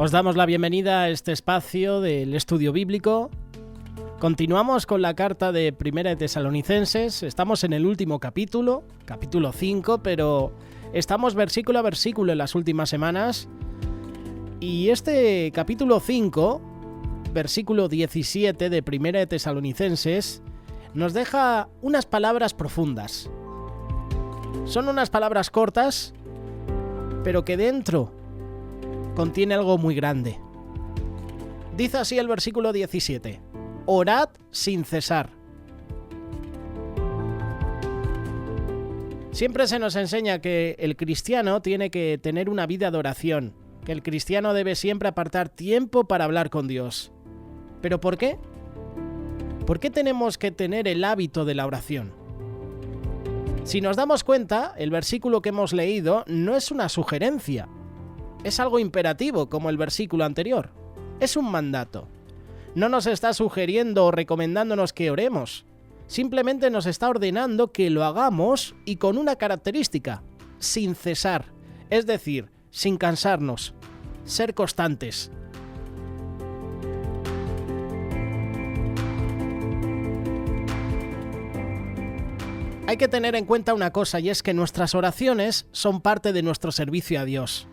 Os damos la bienvenida a este espacio del estudio bíblico. Continuamos con la carta de Primera de Tesalonicenses. Estamos en el último capítulo 5, pero estamos versículo a versículo en las últimas semanas. Y este capítulo 5, versículo 17 de Primera de Tesalonicenses, nos deja unas palabras profundas. Son unas palabras cortas, pero que dentro contiene algo muy grande. Dice así el versículo 17: orad sin cesar. Siempre se nos enseña que el cristiano tiene que tener una vida de oración, que el cristiano debe siempre apartar tiempo para hablar con Dios. ¿Pero por qué? ¿Por qué tenemos que tener el hábito de la oración? Si nos damos cuenta, el versículo que hemos leído no es una sugerencia. Es algo imperativo, como el versículo anterior. Es un mandato. No nos está sugiriendo o recomendándonos que oremos. Simplemente nos está ordenando que lo hagamos y con una característica: sin cesar. Es decir, sin cansarnos. Ser constantes. Hay que tener en cuenta una cosa, y es que nuestras oraciones son parte de nuestro servicio a Dios.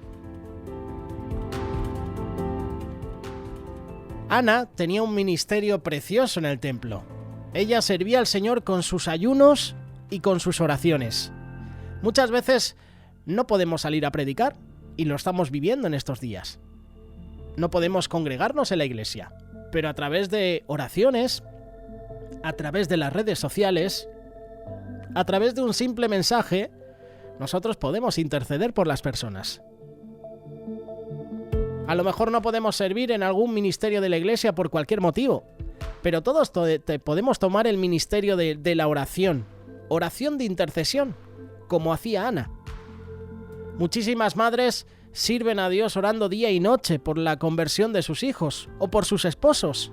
Ana tenía un ministerio precioso en el templo. Ella servía al Señor con sus ayunos y con sus oraciones. Muchas veces no podemos salir a predicar, y lo estamos viviendo en estos días. No podemos congregarnos en la iglesia, pero a través de oraciones, a través de las redes sociales, a través de un simple mensaje, nosotros podemos interceder por las personas. A lo mejor no podemos servir en algún ministerio de la iglesia por cualquier motivo, pero todos podemos tomar el ministerio de la oración de intercesión, como hacía Ana. Muchísimas madres sirven a Dios orando día y noche por la conversión de sus hijos o por sus esposos.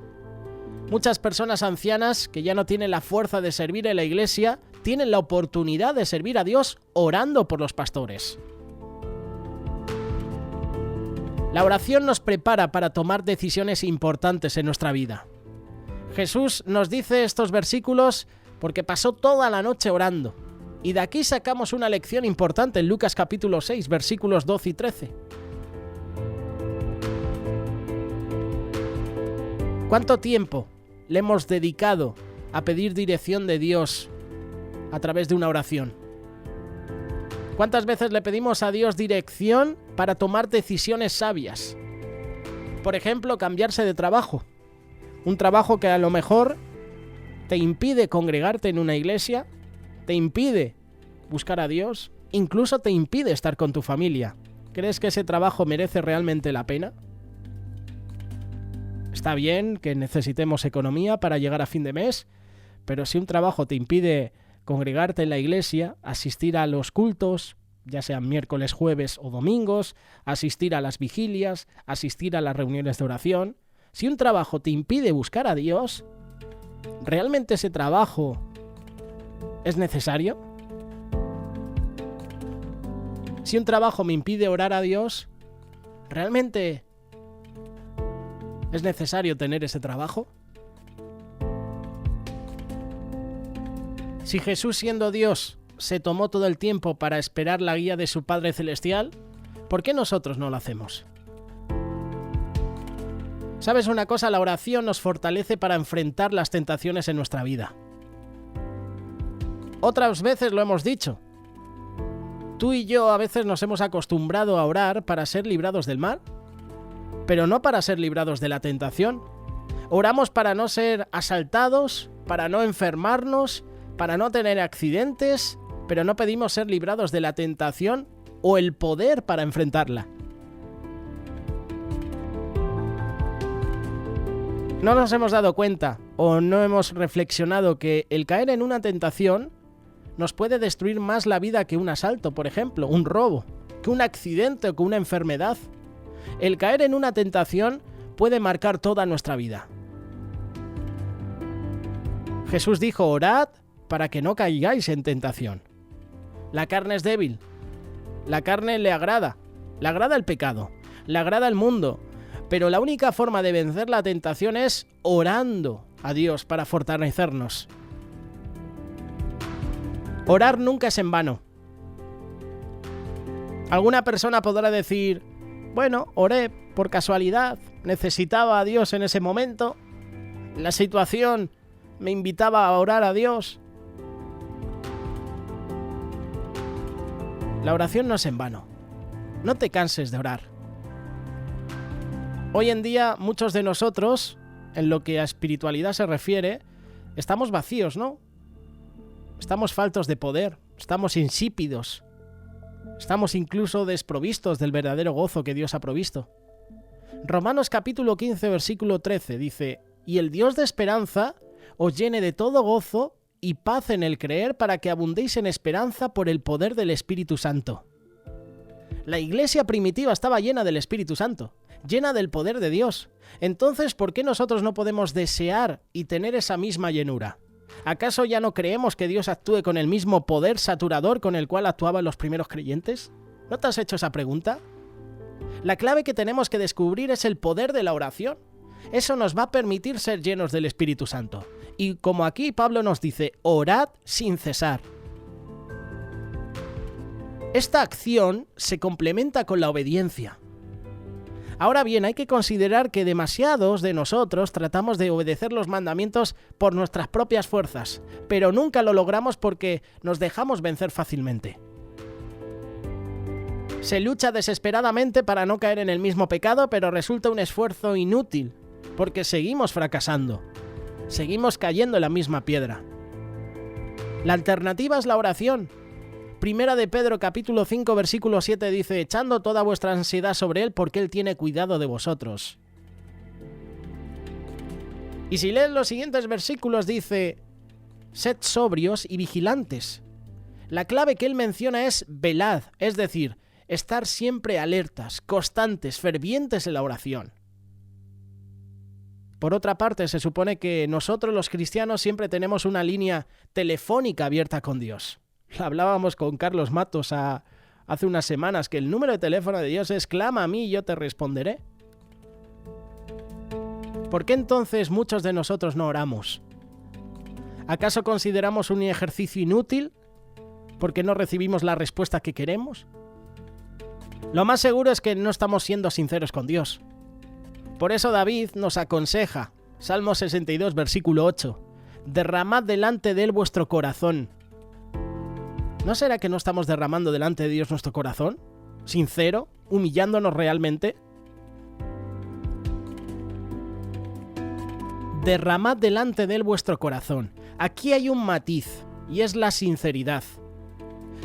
Muchas personas ancianas que ya no tienen la fuerza de servir en la iglesia tienen la oportunidad de servir a Dios orando por los pastores. La oración nos prepara para tomar decisiones importantes en nuestra vida. Jesús nos dice estos versículos porque pasó toda la noche orando. Y de aquí sacamos una lección importante en Lucas capítulo 6, versículos 12 y 13. ¿Cuánto tiempo le hemos dedicado a pedir dirección de Dios a través de una oración? ¿Cuántas veces le pedimos a Dios dirección para tomar decisiones sabias? Por ejemplo, cambiarse de trabajo. Un trabajo que a lo mejor te impide congregarte en una iglesia, te impide buscar a Dios, incluso te impide estar con tu familia. ¿Crees que ese trabajo merece realmente la pena? Está bien que necesitemos economía para llegar a fin de mes, pero si un trabajo te impide congregarte en la iglesia, asistir a los cultos, ya sean miércoles, jueves o domingos, asistir a las vigilias, asistir a las reuniones de oración. Si un trabajo te impide buscar a Dios, ¿realmente ese trabajo es necesario? Si un trabajo me impide orar a Dios, ¿realmente es necesario tener ese trabajo? Si Jesús, siendo Dios, se tomó todo el tiempo para esperar la guía de su Padre Celestial, ¿por qué nosotros no lo hacemos? ¿Sabes una cosa? La oración nos fortalece para enfrentar las tentaciones en nuestra vida. Otras veces lo hemos dicho. Tú y yo a veces nos hemos acostumbrado a orar para ser librados del mal, pero no para ser librados de la tentación. Oramos para no ser asaltados, para no enfermarnos, para no tener accidentes, pero no pedimos ser librados de la tentación o el poder para enfrentarla. No nos hemos dado cuenta o no hemos reflexionado que el caer en una tentación nos puede destruir más la vida que un asalto, por ejemplo, un robo, que un accidente o que una enfermedad. El caer en una tentación puede marcar toda nuestra vida. Jesús dijo: orad para que no caigáis en tentación. La carne es débil, la carne le agrada el pecado, le agrada el mundo, Pero la única forma de vencer la tentación es orando a Dios para fortalecernos. Orar nunca es en vano. Alguna persona podrá decir, bueno, oré por casualidad, necesitaba a Dios en ese momento, la situación me invitaba a orar a Dios. La oración no es en vano. No te canses de orar. Hoy en día muchos de nosotros, en lo que a espiritualidad se refiere, estamos vacíos, ¿no? Estamos faltos de poder, estamos insípidos, estamos incluso desprovistos del verdadero gozo que Dios ha provisto. Romanos capítulo 15, versículo 13 dice, «Y el Dios de esperanza os llene de todo gozo y paz en el creer para que abundéis en esperanza por el poder del Espíritu Santo». La iglesia primitiva estaba llena del Espíritu Santo, llena del poder de Dios. Entonces, ¿por qué nosotros no podemos desear y tener esa misma llenura? ¿Acaso ya no creemos que Dios actúe con el mismo poder saturador con el cual actuaban los primeros creyentes? ¿No te has hecho esa pregunta? La clave que tenemos que descubrir es el poder de la oración. Eso nos va a permitir ser llenos del Espíritu Santo. Y como aquí Pablo nos dice, orad sin cesar. Esta acción se complementa con la obediencia. Ahora bien, hay que considerar que demasiados de nosotros tratamos de obedecer los mandamientos por nuestras propias fuerzas, pero nunca lo logramos porque nos dejamos vencer fácilmente. Se lucha desesperadamente para no caer en el mismo pecado, pero resulta un esfuerzo inútil, porque seguimos fracasando, seguimos cayendo en la misma piedra. La alternativa es la oración. Primera de Pedro capítulo 5 versículo 7 dice, echando toda vuestra ansiedad sobre Él porque Él tiene cuidado de vosotros. Y si lees los siguientes versículos dice, sed sobrios y vigilantes. La clave que Él menciona es velad, es decir, estar siempre alertas, constantes, fervientes en la oración. Por otra parte, se supone que nosotros los cristianos siempre tenemos una línea telefónica abierta con Dios. Hablábamos con Carlos Matos hace unas semanas que el número de teléfono de Dios es clama a mí y yo te responderé. ¿Por qué entonces muchos de nosotros no oramos? ¿Acaso consideramos un ejercicio inútil porque no recibimos la respuesta que queremos? Lo más seguro es que no estamos siendo sinceros con Dios. Por eso David nos aconseja, Salmo 62, versículo 8, derramad delante de Él vuestro corazón. ¿No será que no estamos derramando delante de Dios nuestro corazón? ¿Sincero? ¿Humillándonos realmente? Derramad delante de Él vuestro corazón. Aquí hay un matiz, y es la sinceridad.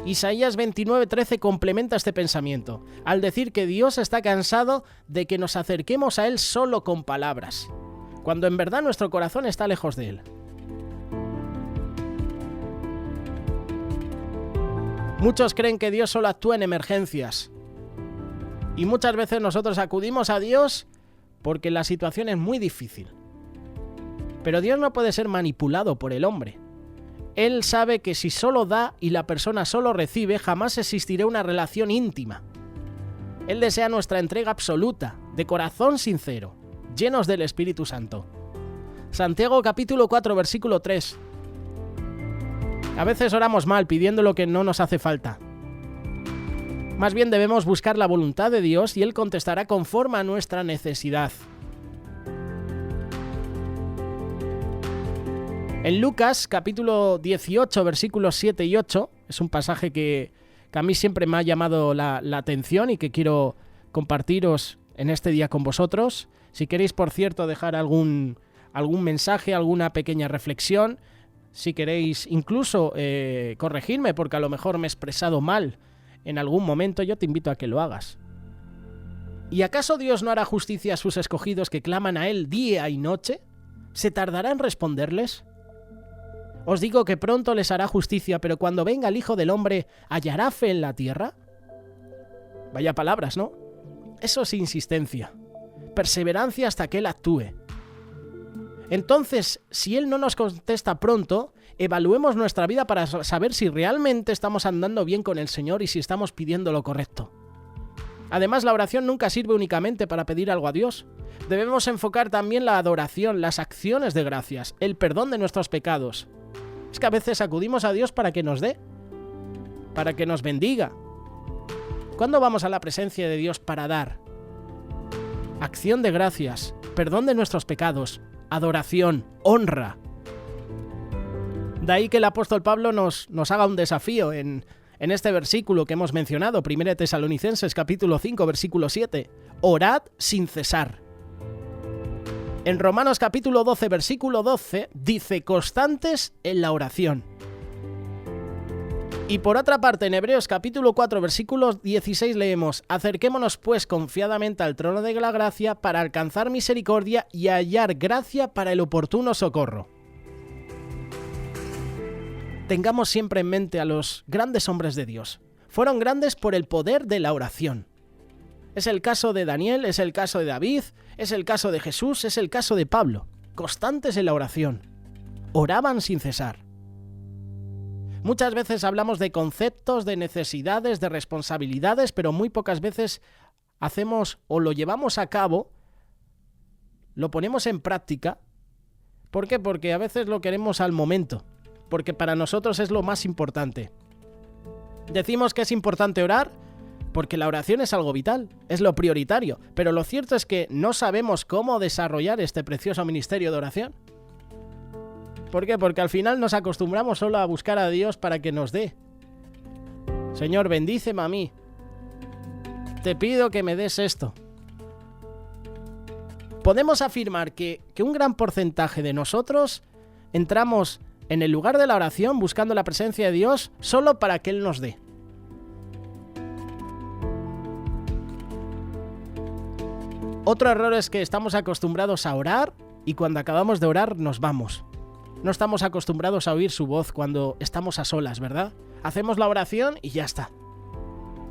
Isaías 29:13 complementa este pensamiento, al decir que Dios está cansado de que nos acerquemos a Él solo con palabras, cuando en verdad nuestro corazón está lejos de Él. Muchos creen que Dios solo actúa en emergencias. Y muchas veces nosotros acudimos a Dios porque la situación es muy difícil. Pero Dios no puede ser manipulado por el hombre. Él sabe que si solo da y la persona solo recibe, jamás existirá una relación íntima. Él desea nuestra entrega absoluta, de corazón sincero, llenos del Espíritu Santo. Santiago capítulo 4, versículo 3. A veces oramos mal pidiendo lo que no nos hace falta. Más bien debemos buscar la voluntad de Dios y Él contestará conforme a nuestra necesidad. En Lucas capítulo 18 versículos 7 y 8, es un pasaje que a mí siempre me ha llamado la atención y que quiero compartiros en este día con vosotros. Si queréis, por cierto, dejar algún mensaje, alguna pequeña reflexión, si queréis incluso corregirme porque a lo mejor me he expresado mal en algún momento, yo te invito a que lo hagas. ¿Y acaso Dios no hará justicia a sus escogidos que claman a Él día y noche? ¿Se tardará en responderles? Os digo que pronto les hará justicia, pero cuando venga el Hijo del Hombre, ¿hallará fe en la tierra? Vaya palabras, ¿no? Eso es insistencia, perseverancia hasta que Él actúe. Entonces, si Él no nos contesta pronto, evaluemos nuestra vida para saber si realmente estamos andando bien con el Señor y si estamos pidiendo lo correcto. Además, la oración nunca sirve únicamente para pedir algo a Dios. Debemos enfocar también la adoración, las acciones de gracias, el perdón de nuestros pecados. Es que a veces acudimos a Dios para que nos dé, para que nos bendiga. ¿Cuándo vamos a la presencia de Dios para dar? Acción de gracias, perdón de nuestros pecados, adoración, honra. De ahí que el apóstol Pablo nos haga un desafío en este versículo que hemos mencionado, 1 Tesalonicenses capítulo 5, versículo 7. Orad sin cesar. En Romanos capítulo 12, versículo 12, dice constantes en la oración. Y por otra parte, en Hebreos capítulo 4, versículo 16 leemos: acerquémonos pues confiadamente al trono de la gracia para alcanzar misericordia y hallar gracia para el oportuno socorro. Tengamos siempre en mente a los grandes hombres de Dios. Fueron grandes por el poder de la oración. Es el caso de Daniel, es el caso de David, es el caso de Jesús, es el caso de Pablo. Constantes en la oración. Oraban sin cesar. Muchas veces hablamos de conceptos, de necesidades, de responsabilidades, pero muy pocas veces hacemos o lo llevamos a cabo, lo ponemos en práctica. ¿Por qué? Porque a veces lo queremos al momento, porque para nosotros es lo más importante. Decimos que es importante orar porque la oración es algo vital, es lo prioritario, pero lo cierto es que no sabemos cómo desarrollar este precioso ministerio de oración. ¿Por qué? Porque al final nos acostumbramos solo a buscar a Dios para que nos dé. Señor, bendíceme a mí. Te pido que me des esto. Podemos afirmar que un gran porcentaje de nosotros entramos en el lugar de la oración buscando la presencia de Dios solo para que Él nos dé. Otro error es que estamos acostumbrados a orar y cuando acabamos de orar nos vamos. No estamos acostumbrados a oír su voz cuando estamos a solas, ¿verdad? Hacemos la oración y ya está.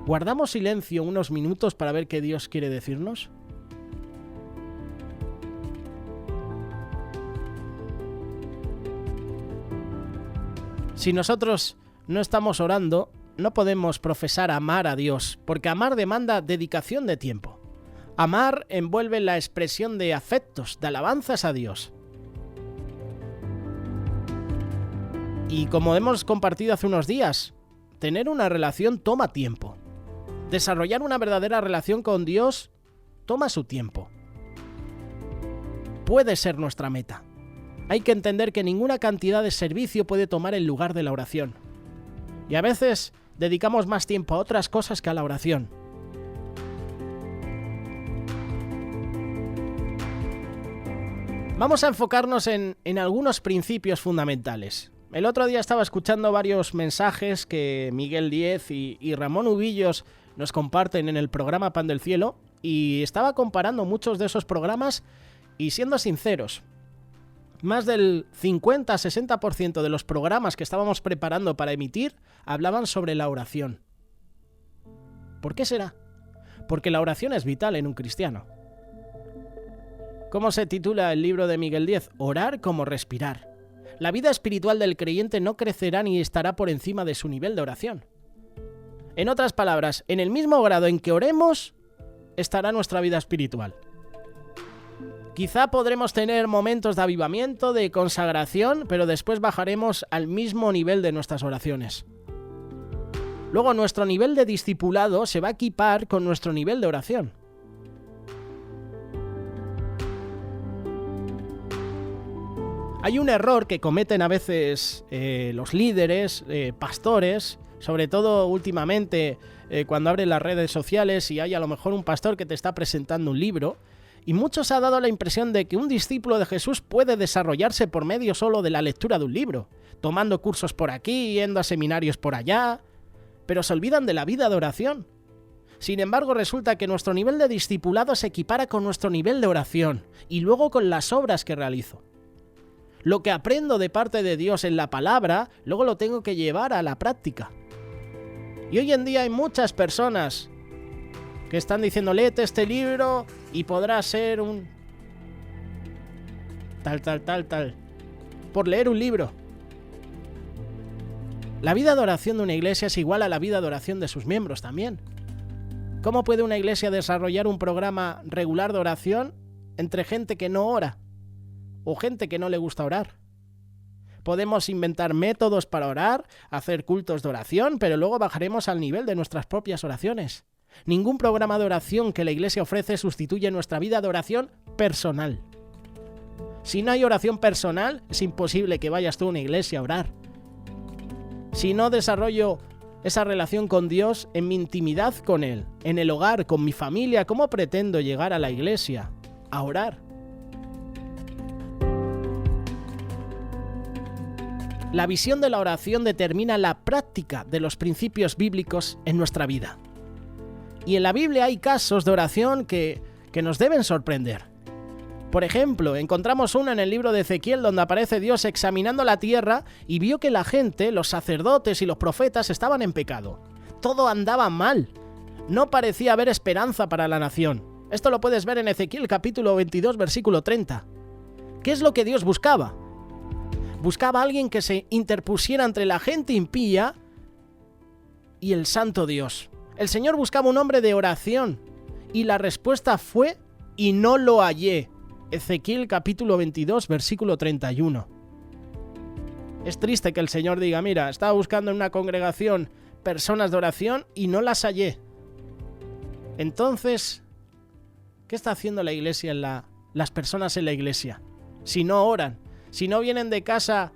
¿Guardamos silencio unos minutos para ver qué Dios quiere decirnos? Si nosotros no estamos orando, no podemos profesar amar a Dios, porque amar demanda dedicación de tiempo. Amar envuelve la expresión de afectos, de alabanzas a Dios. Y como hemos compartido hace unos días, tener una relación toma tiempo. Desarrollar una verdadera relación con Dios toma su tiempo. Puede ser nuestra meta. Hay que entender que ninguna cantidad de servicio puede tomar el lugar de la oración. Y a veces dedicamos más tiempo a otras cosas que a la oración. Vamos a enfocarnos en algunos principios fundamentales. El otro día estaba escuchando varios mensajes que Miguel Díez y Ramón Ubillos nos comparten en el programa Pan del Cielo y estaba comparando muchos de esos programas y siendo sinceros, más del 50-60% de los programas que estábamos preparando para emitir hablaban sobre la oración. ¿Por qué será? Porque la oración es vital en un cristiano. ¿Cómo se titula el libro de Miguel Díez? Orar como respirar. La vida espiritual del creyente no crecerá ni estará por encima de su nivel de oración. En otras palabras, en el mismo grado en que oremos, estará nuestra vida espiritual. Quizá podremos tener momentos de avivamiento, de consagración, pero después bajaremos al mismo nivel de nuestras oraciones. Luego nuestro nivel de discipulado se va a equipar con nuestro nivel de oración. Hay un error que cometen a veces los líderes, pastores, sobre todo últimamente cuando abren las redes sociales y hay a lo mejor un pastor que te está presentando un libro, y muchos ha dado la impresión de que un discípulo de Jesús puede desarrollarse por medio solo de la lectura de un libro, tomando cursos por aquí, yendo a seminarios por allá, pero se olvidan de la vida de oración. Sin embargo, resulta que nuestro nivel de discipulado se equipara con nuestro nivel de oración y luego con las obras que realizo. Lo que aprendo de parte de Dios en la palabra, luego lo tengo que llevar a la práctica. Y hoy en día hay muchas personas que están diciendo, léete este libro y podrás ser un... tal, por leer un libro. La vida de oración de una iglesia es igual a la vida de oración de sus miembros también. ¿Cómo puede una iglesia desarrollar un programa regular de oración entre gente que no ora o gente que no le gusta orar? Podemos inventar métodos para orar, hacer cultos de oración, pero luego bajaremos al nivel de nuestras propias oraciones. Ningún programa de oración que la iglesia ofrece sustituye nuestra vida de oración personal. Si no hay oración personal, es imposible que vayas tú a una iglesia a orar. Si no desarrollo esa relación con Dios en mi intimidad con Él, en el hogar, con mi familia, ¿cómo pretendo llegar a la iglesia a orar? La visión de la oración determina la práctica de los principios bíblicos en nuestra vida. Y en la Biblia hay casos de oración que nos deben sorprender. Por ejemplo, encontramos uno en el libro de Ezequiel donde aparece Dios examinando la tierra y vio que la gente, los sacerdotes y los profetas estaban en pecado. Todo andaba mal. No parecía haber esperanza para la nación. Esto lo puedes ver en Ezequiel capítulo 22, versículo 30. ¿Qué es lo que Dios buscaba? Buscaba a alguien que se interpusiera entre la gente impía y el santo Dios. El Señor buscaba un hombre de oración y la respuesta fue: y no lo hallé. Ezequiel capítulo 22, versículo 31. Es triste que el Señor diga: mira, estaba buscando en una congregación personas de oración y no las hallé. Entonces, ¿qué está haciendo la iglesia, las personas en la iglesia? Si no oran, si no vienen de casa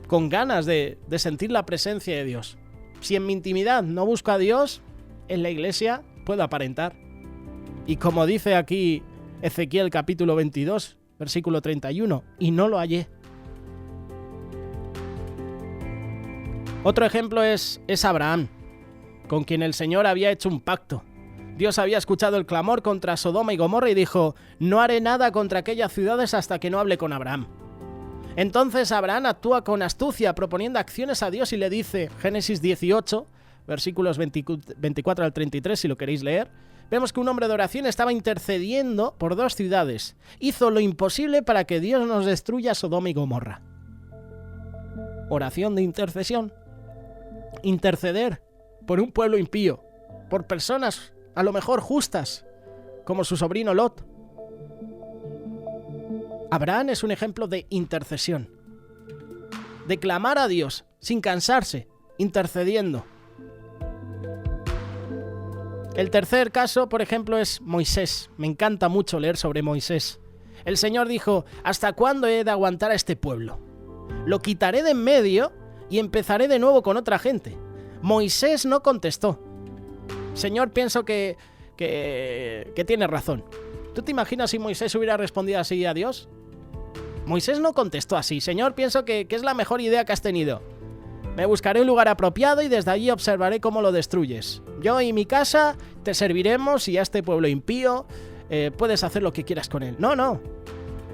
con ganas de sentir la presencia de Dios. Si en mi intimidad no busco a Dios, en la iglesia puedo aparentar. Y como dice aquí Ezequiel capítulo 22, versículo 31, y no lo hallé. Otro ejemplo es Abraham, con quien el Señor había hecho un pacto. Dios había escuchado el clamor contra Sodoma y Gomorra y dijo: no haré nada contra aquellas ciudades hasta que no hable con Abraham. Entonces Abraham actúa con astucia, proponiendo acciones a Dios y le dice, Génesis 18, versículos 24 al 33, si lo queréis leer, vemos que un hombre de oración estaba intercediendo por 2 ciudades. Hizo lo imposible para que Dios nos destruya Sodoma y Gomorra. Oración de intercesión. Interceder por un pueblo impío, por personas a lo mejor justas, como su sobrino Lot. Abraham es un ejemplo de intercesión, de clamar a Dios sin cansarse, intercediendo. El tercer caso, por ejemplo, es Moisés. Me encanta mucho leer sobre Moisés. El Señor dijo: ¿hasta cuándo he de aguantar a este pueblo? Lo quitaré de en medio y empezaré de nuevo con otra gente. Moisés no contestó. Señor, pienso que tienes razón. ¿Tú te imaginas si Moisés hubiera respondido así a Dios? Moisés no contestó así. Señor, pienso que es la mejor idea que has tenido. Me buscaré un lugar apropiado y desde allí observaré cómo lo destruyes. Yo y mi casa te serviremos y a este pueblo impío puedes hacer lo que quieras con él. No.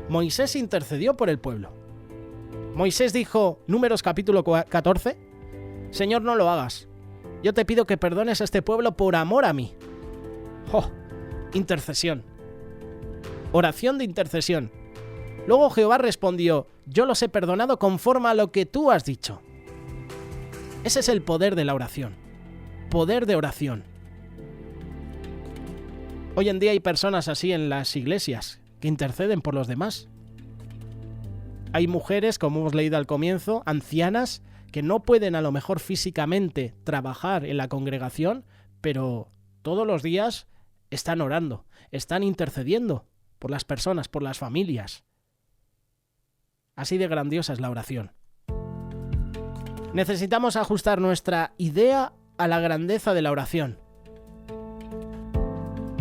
Moisés intercedió por el pueblo. Moisés dijo, Números capítulo 14, Señor, no lo hagas. Yo te pido que perdones a este pueblo por amor a mí. Intercesión. Oración de intercesión. Luego Jehová respondió: yo los he perdonado conforme a lo que tú has dicho. Ese es el poder de la oración. Poder de oración. Hoy en día hay personas así en las iglesias que interceden por los demás. Hay mujeres, como hemos leído al comienzo, ancianas, que no pueden a lo mejor físicamente trabajar en la congregación, pero todos los días están orando, están intercediendo por las personas, por las familias. Así de grandiosa es la oración. Necesitamos ajustar nuestra idea a la grandeza de la oración.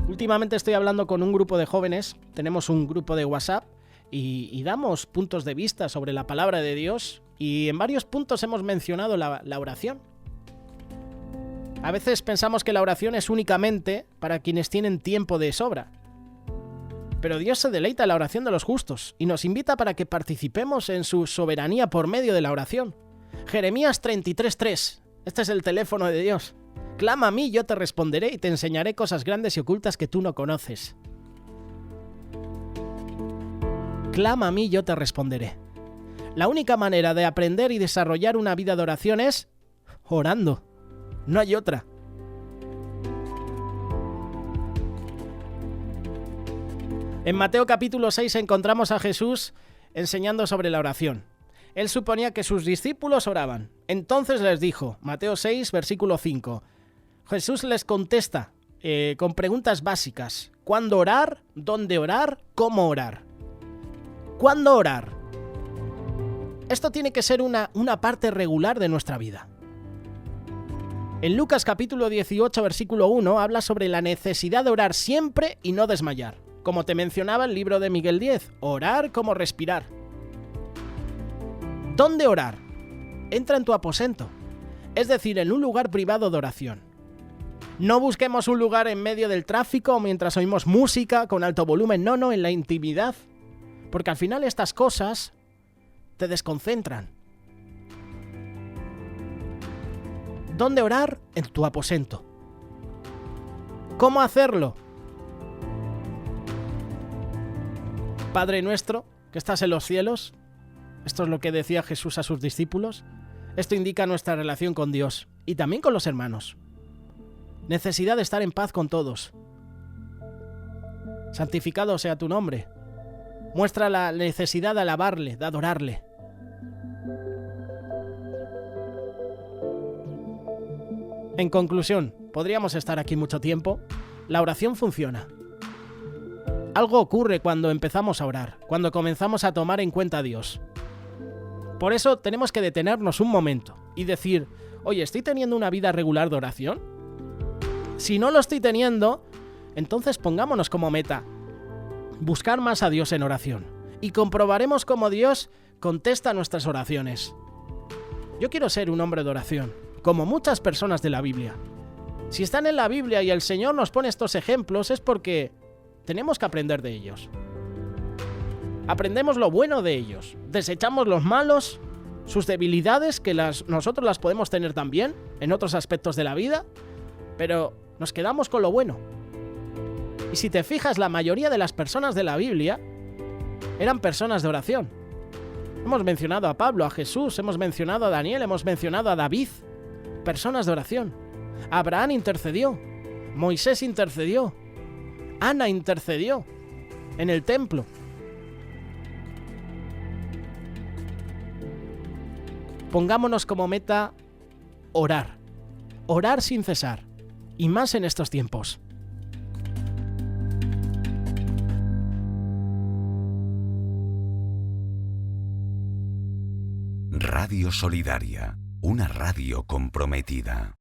Últimamente estoy hablando con un grupo de jóvenes, tenemos un grupo de WhatsApp y damos puntos de vista sobre la palabra de Dios y en varios puntos hemos mencionado la oración. A veces pensamos que la oración es únicamente para quienes tienen tiempo de sobra. Pero Dios se deleita en la oración de los justos y nos invita para que participemos en su soberanía por medio de la oración. Jeremías 33:3. Este es el teléfono de Dios. Clama a mí, yo te responderé y te enseñaré cosas grandes y ocultas que tú no conoces. Clama a mí, yo te responderé. La única manera de aprender y desarrollar una vida de oración es orando. No hay otra. En Mateo capítulo 6 encontramos a Jesús enseñando sobre la oración. Él suponía que sus discípulos oraban. Entonces les dijo, Mateo 6, versículo 5, Jesús les contesta con preguntas básicas. ¿Cuándo orar? ¿Dónde orar? ¿Cómo orar? ¿Cuándo orar? Esto tiene que ser una parte regular de nuestra vida. En Lucas capítulo 18, versículo 1, habla sobre la necesidad de orar siempre y no desmayar. Como te mencionaba el libro de Miguel Díez, orar como respirar. ¿Dónde orar? Entra en tu aposento, es decir, en un lugar privado de oración. No busquemos un lugar en medio del tráfico o mientras oímos música con alto volumen, no, en la intimidad, porque al final estas cosas te desconcentran. ¿Dónde orar? En tu aposento. ¿Cómo hacerlo? Padre nuestro, que estás en los cielos. Esto es lo que decía Jesús a sus discípulos. Esto indica nuestra relación con Dios y también con los hermanos. Necesidad de estar en paz con todos. Santificado sea tu nombre. Muestra la necesidad de alabarle, de adorarle. En conclusión, podríamos estar aquí mucho tiempo. La oración funciona. Algo ocurre cuando empezamos a orar, cuando comenzamos a tomar en cuenta a Dios. Por eso tenemos que detenernos un momento y decir, oye, ¿estoy teniendo una vida regular de oración? Si no lo estoy teniendo, entonces pongámonos como meta buscar más a Dios en oración y comprobaremos cómo Dios contesta nuestras oraciones. Yo quiero ser un hombre de oración, como muchas personas de la Biblia. Si están en la Biblia y el Señor nos pone estos ejemplos es porque tenemos que aprender de ellos. Aprendemos lo bueno de ellos, desechamos los malos, sus debilidades, que nosotros las podemos tener también en otros aspectos de la vida, pero nos quedamos con lo bueno. Y si te fijas, la mayoría de las personas de la Biblia eran personas de oración. Hemos mencionado a Pablo, a Jesús, hemos mencionado a Daniel, hemos mencionado a David, personas de oración. Abraham intercedió, Moisés intercedió, Ana intercedió en el templo. Pongámonos como meta orar. Orar sin cesar. Y más en estos tiempos. Radio Solidaria, una radio comprometida.